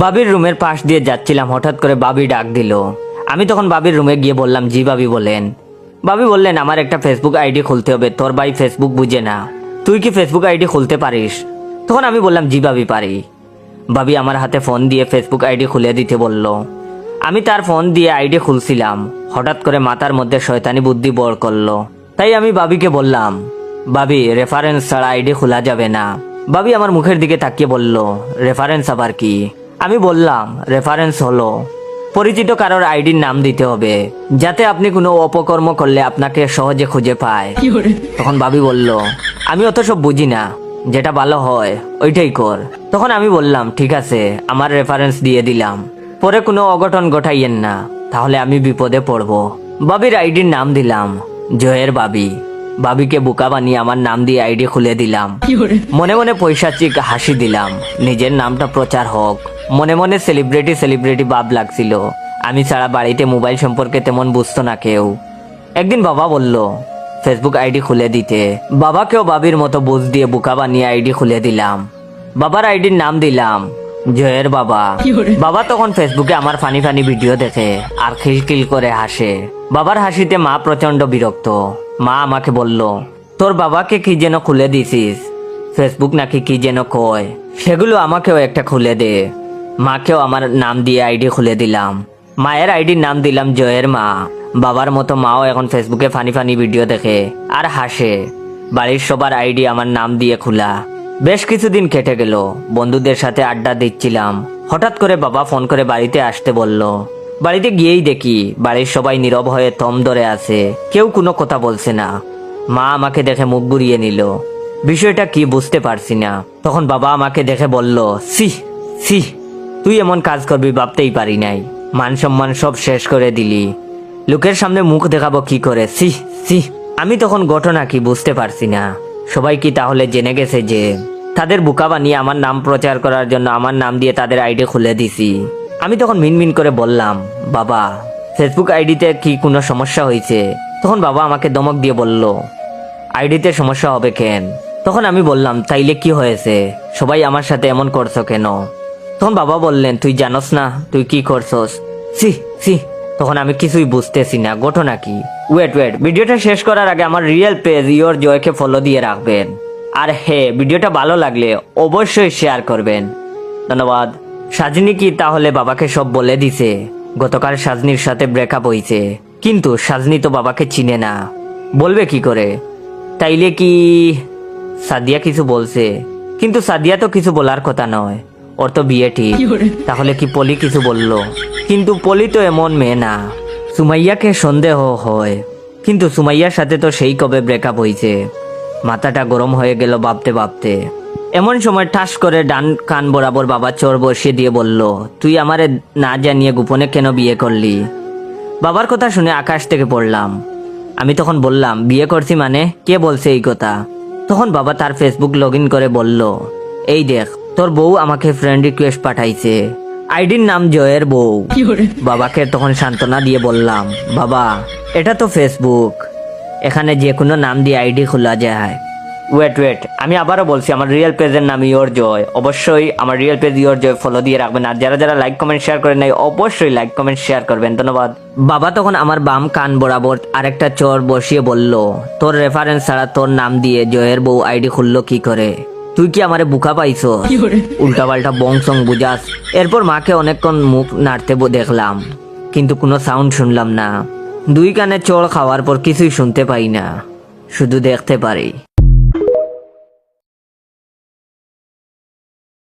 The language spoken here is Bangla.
বাবির রুমের পাশ দিয়ে যাচ্ছিলাম, হঠাৎ করে বাবি ডাক দিল। আমি তখন বাবির রুমে গিয়ে বললাম, জি বাবি বলেন। বাবি বললেন, আমার একটা ফেসবুক আইডি খুলতে হবে, তোর ভাই ফেসবুক বুঝে না, তুই কি ফেসবুক আইডি খুলতে পারিস? তখন আমি বললাম, জি বাবি পারি। বাবি আমার হাতে ফোন দিয়ে ফেসবুক আইডি খুলে দিতে বলল। আমি তার ফোন দিয়ে আইডি খুলছিলাম, হঠাৎ করে মাথার মধ্যে শয়তানি বুদ্ধি বড় করলো। তাই আমি বাবিকে বললাম, বাবি রেফারেন্স ছাড়া আইডি খোলা যাবে না। বাবি আমার মুখের দিকে তাকিয়ে বলল, রেফারেন্স আবার কি? আমি বললাম, রেফারেন্স হলো পরিচিত কারোর আইডির নাম দিতে হবে, যাতে আপনি কোনো অপকর্ম করলে আপনাকে সহজে খুঁজে পায়। তখন বাবি বলল, আমি অত সব বুঝি না, যেটা ভালো হয় ওইটাই কর। তখন আমি বললাম, ঠিক আছে, আমার রেফারেন্স দিয়ে দিলাম, পরে কোনো অঘটন ঘটাইয়েন না, তাহলে আমি বিপদে পড়ব। বাবির আইডির নাম দিলাম জয়ের বাবি। বাবিকে বোকা বানিয়ে আমার নাম দিয়ে আইডি খুলে দিলাম। মনে মনে পৈশাচিক হাসি দিলাম, নিজের নামটা প্রচার হোক। মনে মনে সেলিব্রিটি ভাব লাগছিল। আমি ছাড়া বাড়িতে মোবাইল সম্পর্কে তেমন বুঝতো না কেউ। একদিন বাবা বলল ফেসবুক আইডি খুলে দিতে। বাবাকেও বাবির মতো বুঝ দিয়ে বোকা বানিয়ে আইডি খুলে দিলাম। বাবার আইডির নাম দিলাম জয়ের বাবা। বাবা তখন ফেসবুকে আমার ফানি ফানি ভিডিও দেখে আর খিলখিল করে হাসে। বাবার হাসিতে মা প্রচন্ড বিরক্ত। মা আমাকে বলল, তোর বাবাকে কি যেন খুলে দিছিস, ফেসবুক নাকি কি যেন কয়, সেগুলো আমাকেও একটা খুলে দে। মাকেও আমার নাম দিয়ে আইডি খুলে দিলাম। মায়ের আইডির নাম দিলাম জয়ের মা। বাবার মতো মাও এখন ফেসবুকে ফানি ফানি ভিডিও দেখে আর হাসে। বাড়ির সবার আইডি আমার নাম দিয়ে খোলা। বেশ কিছুদিন কেটে গেল, বন্ধুদের সাথে আড্ডা দিচ্ছিলাম। হঠাৎ করে বাবা ফোন করে বাড়িতে আসতে বলল। বাড়িতে গিয়েই দেখি বাড়ির সবাই নীরব হয়ে থম ধরে আছে, কেউ কোনো কথা বলছে না। মা আমাকে দেখে মুখ ঘুরিয়ে নিল। বিষয়টা কি বুঝতে পারছি না। তখন বাবা আমাকে দেখে বলল, সি সি, তুই এমন কাজ করবি ভাবতেই পারি নাই, মান সম্মান সব শেষ করে দিলি, লোকের সামনে মুখ দেখাবো কি করে, সি সি। আমি তখন ঘটনা কি বুঝতে পারছি না। সবাই কি তাহলে জেনে গেছে যে তাদের বোকা বানিয়ে আমার নাম প্রচার করার জন্য আমার নাম দিয়ে তাদের আইডি খুলে দিছি? আমি তখন মিনমিন করে বললাম, বাবা ফেসবুক আইডিতে কি কোনো সমস্যা হয়েছে? তখন বাবা আমাকে ধমক দিয়ে বলল, আইডিতে সমস্যা হবে কেন? তখন আমি বললাম, তাইলে কি হয়েছে, সবাই আমার সাথে এমন করছো কেন? তখন বাবা বললেন, তুই জানোস না তুই কি করছস? সি সি। তখন আমি কিছুই বুঝতেছি না, ঘটনা কি? ওয়েট, ভিডিওটা শেষ করার আগে আমার রিয়েল পেজ ইওর জয়কে ফলো দিয়ে রাখবেন। আর হ্যাঁ, ভিডিওটা ভালো লাগলে অবশ্যই শেয়ার করবেন। ধন্যবাদ। সাজনি কি তাহলে বাবাকে সব বলে দিছে? গতকাল সাজনির সাথে ব্রেকআপ হয়েছে, কিন্তু সাজনি তো বাবাকে চিনে না, বলবে কি করে? তাইলে কি সাদিয়া কিছু বলছে? কিন্তু সাদিয়া তো কিছু বলার কথা নয়, ওর তো বিয়ে ঠিক। তাহলে কি পলি কিছু বললো? কিন্তু পলি তো এমন মেয়ে না। সুমাইয়াকে সন্দেহ হয়, কিন্তু সুমাইয়ার সাথে তো সেই কবে ব্রেকআপ হয়েছে। মাথাটা গরম হয়ে গেল ভাবতে ভাবতে। এমন সময় ঠাস করে ডান কান বরাবর বাবা চোর বসিয়ে দিয়ে বলল, তুই আমারে না জানিয়ে গোপনে কেন বিয়ে করলি? বাবার কথা শুনে আকাশ থেকে পড়লাম। আমি তখন বললাম, বিয়ে করছি মানে? কে বলছে এই কথা? তখন বাবা তার ফেসবুক লগ ইন করে বলল, এই দেখ, তোর বউ আমাকে ফ্রেন্ড রিকোয়েস্ট পাঠাইছে, আইডির নাম জয়ের বউ। বাবাকে তখন সান্ত্বনা দিয়ে বললাম, বাবা এটা তো ফেসবুক, এখানে যে কোনো নাম দিয়ে আইডি খোলা যায়। ওয়েট, আমি আবারও বলছি, আমার রিয়েল পেজের নাম ইওর জয়। অবশ্যই আমার real page your joy follow দিয়ে রাখবেন। আর যারা যারা লাইক কমেন্ট শেয়ার করেন নাই, অবশ্যই লাইক কমেন্ট শেয়ার করবেন। ধন্যবাদ। বাবা তখন আমার বাম কান বরাবর আরেকটা চোর বসিয়ে বলল, তোর রেফারেন্স ছাড়া তোর নাম দিয়ে জয়ের বউ আইডি খুললো কি করে? তুই কি আমারে বুকা পাইছো? উল্টা পাল্টা বংসং বুঝাস। এরপর মাকে অনেকক্ষণ মুখ নাড়তে দেখলাম, কিন্তু কোনো সাউন্ড শুনলাম না। দুই কানে চড় খাওয়ার পর কিছুই শুনতে পাই না, শুধু দেখতে পারি।